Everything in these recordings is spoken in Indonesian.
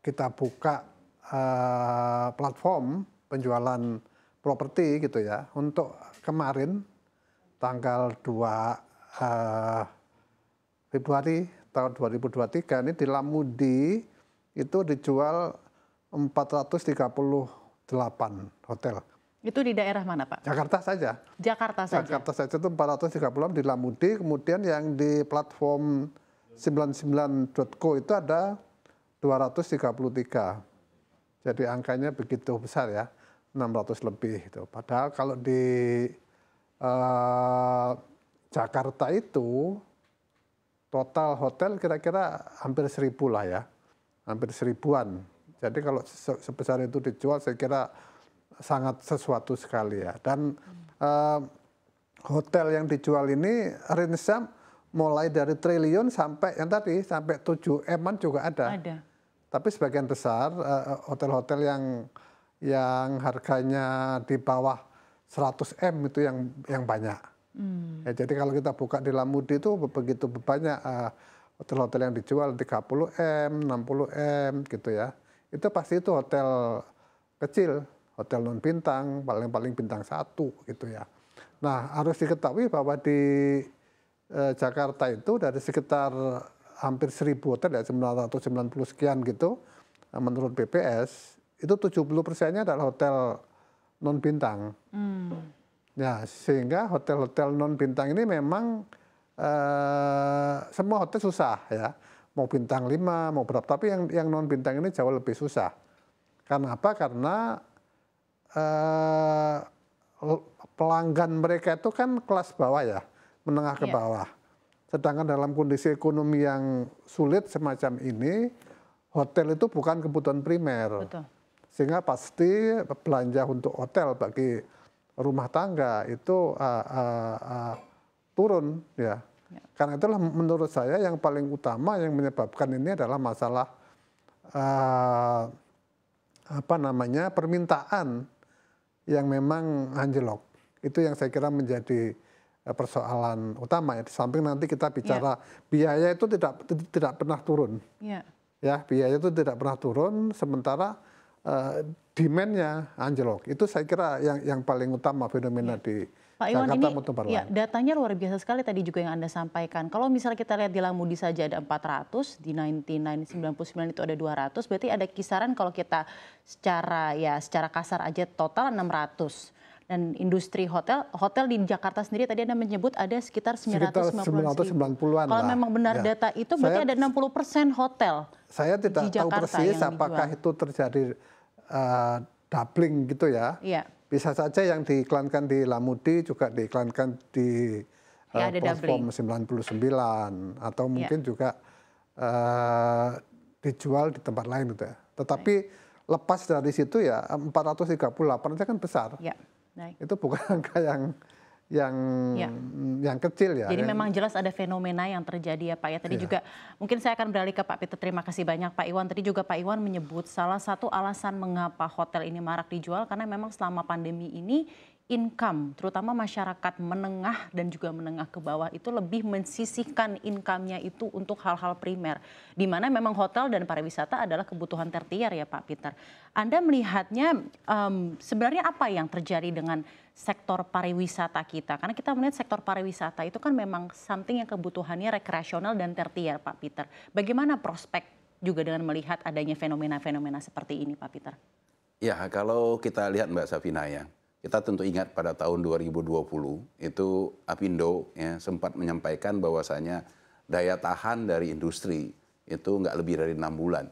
kita buka platform penjualan properti gitu ya, untuk kemarin tanggal 2 Februari tahun 2023 ini di Lamudi itu dijual 438 hotel. Itu di daerah mana, Pak? Jakarta saja. Jakarta saja. Jakarta saja itu 436 di Lamudi, kemudian yang di platform 99.co itu ada 233. Jadi angkanya begitu besar ya, 600 lebih itu. Padahal kalau di Jakarta itu total hotel kira-kira hampir 1.000 lah ya, hampir 1.000-an. Jadi kalau sebesar itu dijual saya kira sangat sesuatu sekali ya. Dan hotel yang dijual ini range-nya mulai dari triliun sampai yang tadi sampai 7 M-an juga ada. Tapi sebagian besar hotel-hotel yang harganya di bawah 100 M itu yang banyak. Ya, jadi kalau kita buka di Lamudi itu begitu banyak hotel-hotel yang dijual 30 M, 60 M gitu ya. Itu pasti itu hotel kecil, hotel non bintang, paling bintang 1 gitu ya. Nah, harus diketahui bahwa di Jakarta itu dari sekitar hampir 1.000 hotel ya, 990 sekian gitu, menurut BPS, itu 70%-nya adalah hotel non bintang. Ya, sehingga hotel-hotel non bintang ini memang semua hotel susah ya, mau bintang 5, mau berapa, tapi yang non bintang ini jauh lebih susah. Karena apa? Karena pelanggan mereka itu kan kelas bawah ya, menengah ke bawah. Sedangkan dalam kondisi ekonomi yang sulit semacam ini, hotel itu bukan kebutuhan primer. Betul. Sehingga pasti belanja untuk hotel bagi rumah tangga itu turun ya. Karena itulah menurut saya yang paling utama yang menyebabkan ini adalah masalah permintaan yang memang anjlok. Itu yang saya kira menjadi persoalan utama ya. Di samping nanti kita bicara biaya itu tidak pernah turun. Ya, biaya itu tidak pernah turun, sementara demand-nya anjlok. Itu saya kira yang paling utama fenomena di Pak Iwan, Jakarta ini maupun tempat ya, lain. datanya luar biasa sekali tadi juga yang Anda sampaikan. Kalau misalnya kita lihat di Lamudi saja ada 400, di 99 itu ada 200, berarti ada kisaran kalau kita secara kasar aja total 600. Dan industri hotel di Jakarta sendiri tadi Anda menyebut ada sekitar 990-an. Kalau memang benar data itu berarti ada 60% hotel. Saya tidak tahu persis apakah itu terjadi doubling gitu ya. Bisa saja yang diiklankan di Lamudi juga diiklankan di platform 99 atau mungkin juga dijual di tempat lain gitu ya. Tetapi lepas dari situ ya 438 itu kan besar. Itu bukan angka yang kecil ya. Jadi memang jelas ada fenomena yang terjadi ya Pak ya. Tadi juga mungkin saya akan beralih ke Pak Peter. Terima kasih banyak Pak Iwan. Tadi juga Pak Iwan menyebut salah satu alasan mengapa hotel ini marak dijual karena memang selama pandemi ini income, terutama masyarakat menengah dan juga menengah ke bawah itu lebih mensisihkan income-nya itu untuk hal-hal primer. Di mana memang hotel dan pariwisata adalah kebutuhan tertier ya Pak Peter. Anda melihatnya sebenarnya apa yang terjadi dengan sektor pariwisata kita? Karena kita melihat sektor pariwisata itu kan memang something yang kebutuhannya rekreasional dan tertier Pak Peter. Bagaimana prospek juga dengan melihat adanya fenomena-fenomena seperti ini Pak Peter? Ya, kalau kita lihat Mbak Safina ya, kita tentu ingat pada tahun 2020 itu Apindo ya, sempat menyampaikan bahwasanya daya tahan dari industri itu nggak lebih dari 6 bulan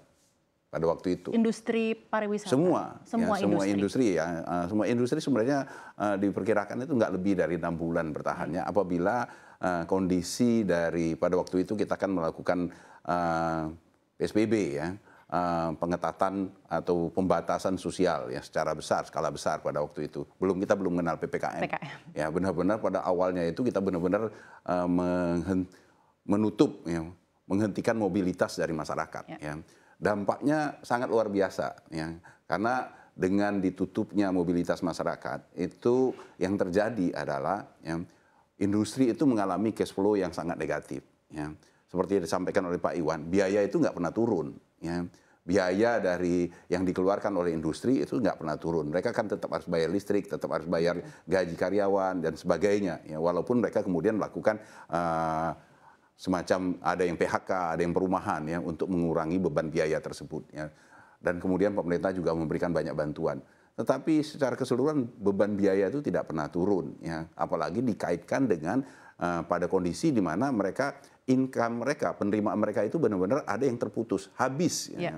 pada waktu itu. Industri pariwisata? Semua industri ya. Semua industri sebenarnya diperkirakan itu nggak lebih dari 6 bulan bertahannya apabila kondisi dari pada waktu itu kita kan melakukan PSBB ya. Pengetatan atau pembatasan sosial ya secara besar, skala besar pada waktu itu. Kita belum mengenal PPKM. Ya benar-benar pada awalnya itu kita benar-benar menutup, ya, menghentikan mobilitas dari masyarakat. Ya. Dampaknya sangat luar biasa, ya, karena dengan ditutupnya mobilitas masyarakat itu yang terjadi adalah ya, industri itu mengalami cash flow yang sangat negatif. Ya. Seperti yang disampaikan oleh Pak Iwan, biaya itu nggak pernah turun. ya. Biaya dari yang dikeluarkan oleh industri itu nggak pernah turun. Mereka kan tetap harus bayar listrik, tetap harus bayar gaji karyawan dan sebagainya. Ya, walaupun mereka kemudian melakukan semacam ada yang PHK, ada yang perumahan ya untuk mengurangi beban biaya tersebut. Ya. Dan kemudian pemerintah juga memberikan banyak bantuan. Tetapi secara keseluruhan beban biaya itu tidak pernah turun. Ya. Apalagi dikaitkan dengan pada kondisi di mana mereka income mereka, penerimaan mereka itu benar-benar ada yang terputus, habis. Ya.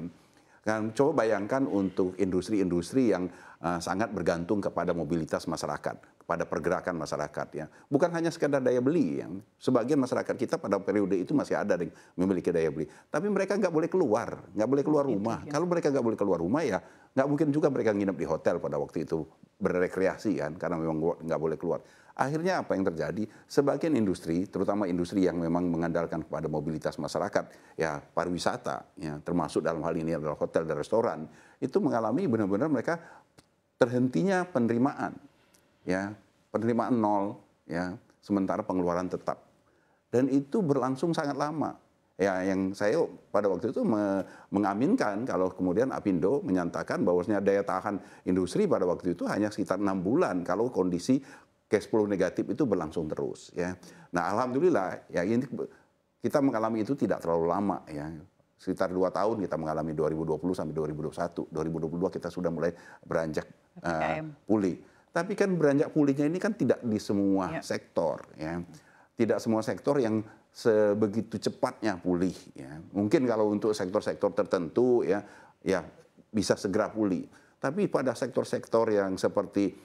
Kan, coba bayangkan untuk industri-industri yang sangat bergantung kepada mobilitas masyarakat, kepada pergerakan masyarakat. Ya. Bukan hanya sekedar daya beli. Ya. Sebagian masyarakat kita pada periode itu masih ada yang memiliki daya beli. Tapi mereka nggak boleh keluar, nggak boleh keluar rumah. Kalau mereka nggak boleh keluar rumah ya nggak mungkin juga mereka nginep di hotel pada waktu itu berrekreasi kan, karena memang nggak boleh keluar. Akhirnya apa yang terjadi? Sebagian industri, terutama industri yang memang mengandalkan kepada mobilitas masyarakat, ya pariwisata, ya termasuk dalam hal ini adalah hotel dan restoran, itu mengalami benar-benar mereka terhentinya penerimaan, ya penerimaan nol, ya sementara pengeluaran tetap, dan itu berlangsung sangat lama. Ya, yang saya pada waktu itu mengaminkan kalau kemudian Apindo menyatakan bahwasanya daya tahan industri pada waktu itu hanya sekitar 6 bulan kalau kondisi cash flow negatif itu berlangsung terus. Ya. Nah, alhamdulillah ya ini kita mengalami itu tidak terlalu lama ya. Sekitar 2 tahun kita mengalami 2020 sampai 2021. 2022 kita sudah mulai beranjak pulih. Tapi kan beranjak pulihnya ini kan tidak di semua sektor ya. Tidak semua sektor yang sebegitu cepatnya pulih ya. Mungkin kalau untuk sektor-sektor tertentu ya bisa segera pulih. Tapi pada sektor-sektor yang seperti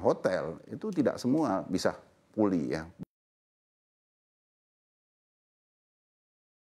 hotel itu tidak semua bisa pulih ya.